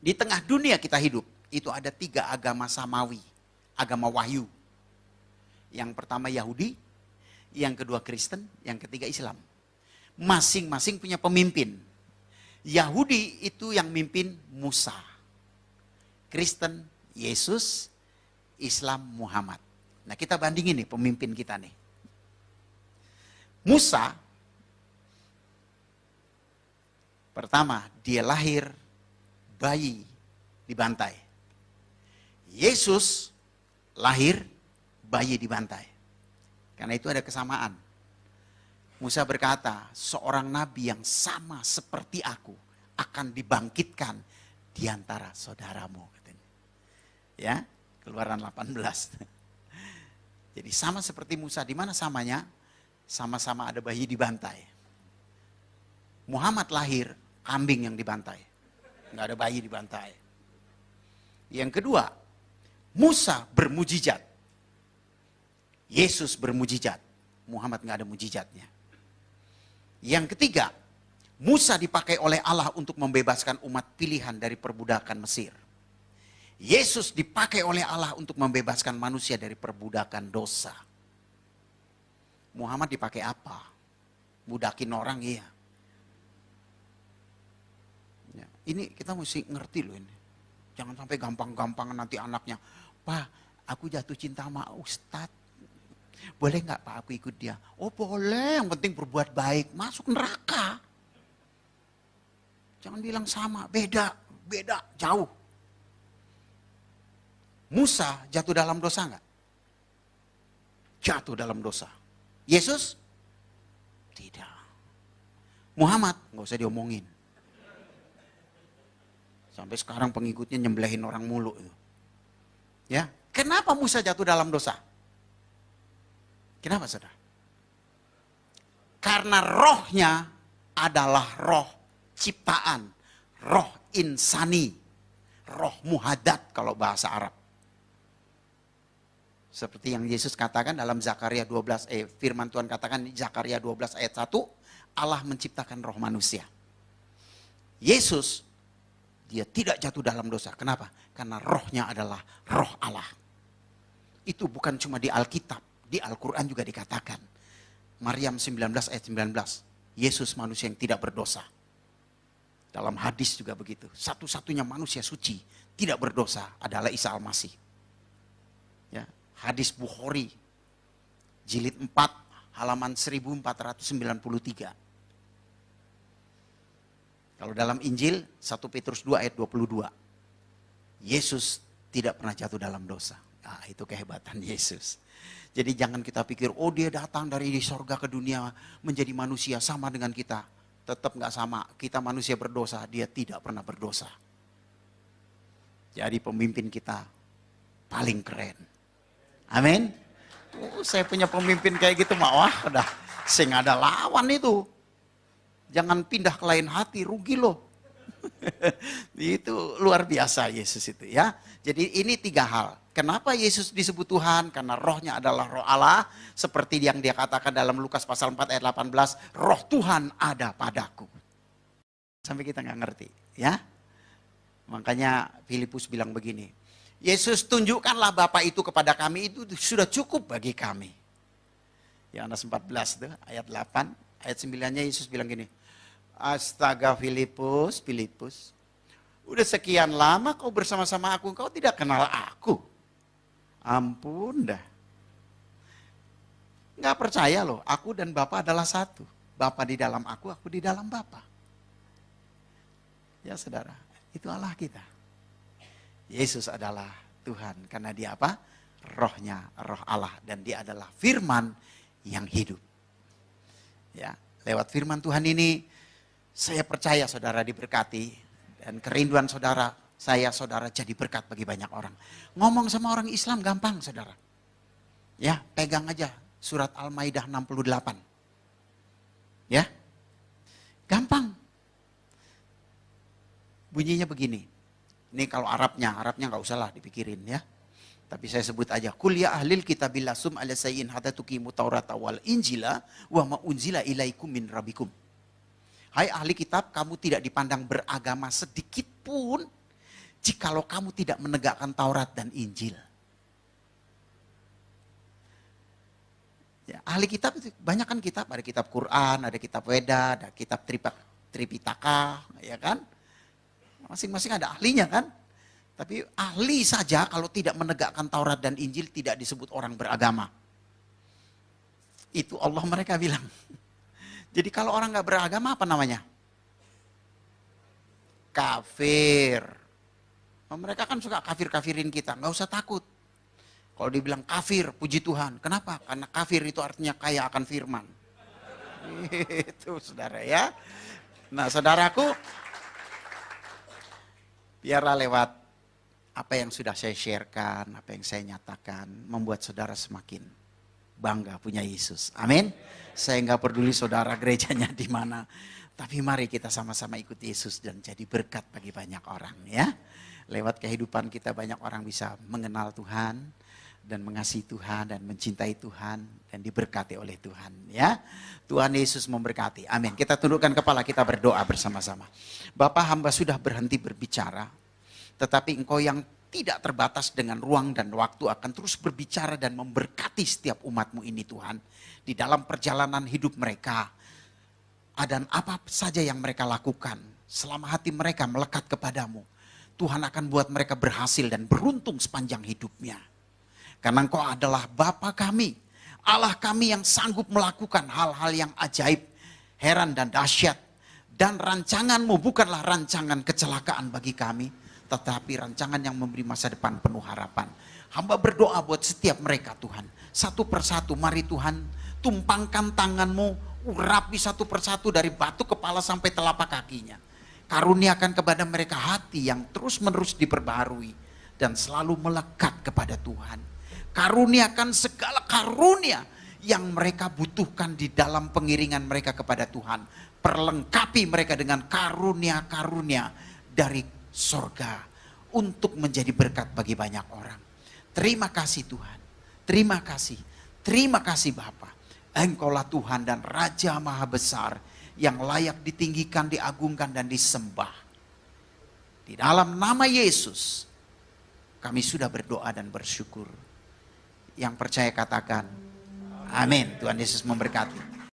Di tengah dunia kita hidup, itu ada 3 agama samawi, agama wahyu. Yang pertama Yahudi, yang kedua Kristen, yang ketiga Islam. Masing-masing punya pemimpin. Yahudi itu yang mimpin Musa. Kristen Yesus, Islam Muhammad. Nah kita bandingin nih pemimpin kita nih. Musa, pertama dia lahir bayi dibantai. Yesus lahir bayi dibantai. Karena itu ada kesamaan. Musa berkata, seorang nabi yang sama seperti aku akan dibangkitkan di antara saudaramu. Ya, Keluaran 18. Jadi sama seperti Musa, di mana samanya? Sama-sama ada bayi dibantai. Muhammad lahir kambing yang dibantai. Nggak ada bayi dibantai. Yang kedua, Musa bermujizat. Yesus bermujizat. Muhammad nggak ada mujizatnya. Yang ketiga, Musa dipakai oleh Allah untuk membebaskan umat pilihan dari perbudakan Mesir. Yesus dipakai oleh Allah untuk membebaskan manusia dari perbudakan dosa. Muhammad dipakai apa? Budakin orang, iya. Ya, ini kita mesti ngerti loh ini. Jangan sampai gampang-gampangan nanti anaknya, Pak, aku jatuh cinta sama Ustadz. Boleh nggak Pak aku ikut dia? Oh boleh, yang penting berbuat baik. Masuk neraka. Jangan bilang sama, beda, jauh. Musa jatuh dalam dosa nggak? Jatuh dalam dosa. Yesus? Tidak. Muhammad? Nggak usah diomongin. Sampai sekarang pengikutnya nyembelihin orang mulu. Ya, kenapa Musa jatuh dalam dosa? Kenapa saudara? Karena rohnya adalah roh ciptaan, roh insani, roh muhadat kalau bahasa Arab. Seperti yang Yesus katakan dalam Zakaria 12, firman Tuhan katakan di Zakaria 12 ayat 1, Allah menciptakan roh manusia. Yesus, dia tidak jatuh dalam dosa. Kenapa? Karena rohnya adalah roh Allah. Itu bukan cuma di Alkitab, di Al-Quran juga dikatakan. Maryam 19 ayat 19, Yesus manusia yang tidak berdosa. Dalam hadis juga begitu. Satu-satunya manusia suci, tidak berdosa adalah Isa Al-Masih. Ya, hadis Bukhari, jilid 4, halaman 1493. Kalau dalam Injil, 1 Petrus 2 ayat 22. Yesus tidak pernah jatuh dalam dosa. Nah, itu kehebatan Yesus. Jadi jangan kita pikir, oh dia datang dari di sorga ke dunia menjadi manusia sama dengan kita. Tetap nggak sama, kita manusia berdosa, dia tidak pernah berdosa. Jadi pemimpin kita paling keren. Amin. Saya punya pemimpin kayak gitu mah, wah udah saya nggak ada lawan itu. Jangan pindah ke lain hati, rugi loh. Itu luar biasa Yesus itu ya. Jadi ini 3 hal. Kenapa Yesus disebut Tuhan? Karena rohnya adalah roh Allah. Seperti yang dia katakan dalam Lukas pasal 4 ayat 18. Roh Tuhan ada padaku. Sampai kita nggak ngerti ya. Makanya Filipus bilang begini. Yesus tunjukkanlah Bapa itu kepada kami, itu sudah cukup bagi kami. Yohanes 14 itu ayat 8. Ayat 9-nya Yesus bilang gini. Astaga Filipus, udah sekian lama kau bersama-sama aku, kau tidak kenal aku. Ampun dah. Nggak percaya loh, aku dan Bapa adalah satu. Bapa di dalam aku di dalam Bapa. Ya saudara, itu Allah kita. Yesus adalah Tuhan, karena dia apa? Rohnya, roh Allah. Dan dia adalah firman yang hidup. Ya, lewat firman Tuhan ini, saya percaya saudara diberkati. Dan kerinduan saudara, saudara jadi berkat bagi banyak orang. Ngomong sama orang Islam gampang saudara. Ya, pegang aja surat Al-Maidah 68. Ya, gampang. Bunyinya begini. Ini kalau Arabnya nggak usah lah dipikirin ya. Tapi saya sebut aja. Kul ya ahlil kitabil lasum ala sayyin hatta tuqimu taurata wal injila wa ma unzila ilaikum min rabbikum. Hai ahli kitab, kamu tidak dipandang beragama sedikit pun jikalau kamu tidak menegakkan Taurat dan Injil. Ya, ahli kitab itu banyak kan kitab, ada kitab Quran, ada kitab Weda, ada kitab Tripitaka, ya kan? Masing-masing ada ahlinya kan? Tapi ahli saja kalau tidak menegakkan Taurat dan Injil tidak disebut orang beragama. Itu Allah mereka bilang. Jadi kalau orang nggak beragama apa namanya? Kafir. Mereka kan suka kafir-kafirin kita, nggak usah takut. Kalau dibilang kafir, puji Tuhan. Kenapa? Karena kafir itu artinya kaya akan firman. Itu saudara ya. Nah saudaraku, biarlah lewat apa yang sudah saya sharekan, apa yang saya nyatakan, membuat saudara semakin bangga punya Yesus. Amin. Saya nggak peduli saudara gerejanya di mana. Tapi mari kita sama-sama ikut Yesus dan jadi berkat bagi banyak orang ya. Lewat kehidupan kita banyak orang bisa mengenal Tuhan dan mengasihi Tuhan dan mencintai Tuhan dan diberkati oleh Tuhan ya. Tuhan Yesus memberkati. Amin. Kita tundukkan kepala, kita berdoa bersama-sama. Bapa, hamba sudah berhenti berbicara, tetapi Engkau yang tidak terbatas dengan ruang dan waktu akan terus berbicara dan memberkati setiap umat-Mu ini Tuhan. Di dalam perjalanan hidup mereka, dan apa saja yang mereka lakukan, selama hati mereka melekat kepadamu, Tuhan akan buat mereka berhasil dan beruntung sepanjang hidupnya. Karena Engkau adalah Bapa kami, Allah kami yang sanggup melakukan hal-hal yang ajaib, heran dan dahsyat. Dan rancangan-Mu bukanlah rancangan kecelakaan bagi kami, tetapi rancangan yang memberi masa depan penuh harapan. Hamba berdoa buat setiap mereka Tuhan. Satu persatu mari Tuhan tumpangkan tangan-Mu, urapi satu persatu dari batu kepala sampai telapak kakinya. Karuniakan kepada mereka hati yang terus-menerus diperbaharui dan selalu melekat kepada Tuhan. Karuniakan segala karunia yang mereka butuhkan di dalam pengiringan mereka kepada Tuhan. Perlengkapi mereka dengan karunia-karunia dari sorga untuk menjadi berkat bagi banyak orang. Terima kasih Tuhan. Terima kasih. Terima kasih Bapa. Engkaulah Tuhan dan Raja Maha Besar yang layak ditinggikan, diagungkan dan disembah. Di dalam nama Yesus kami sudah berdoa dan bersyukur. Yang percaya katakan amin. Tuhan Yesus memberkati.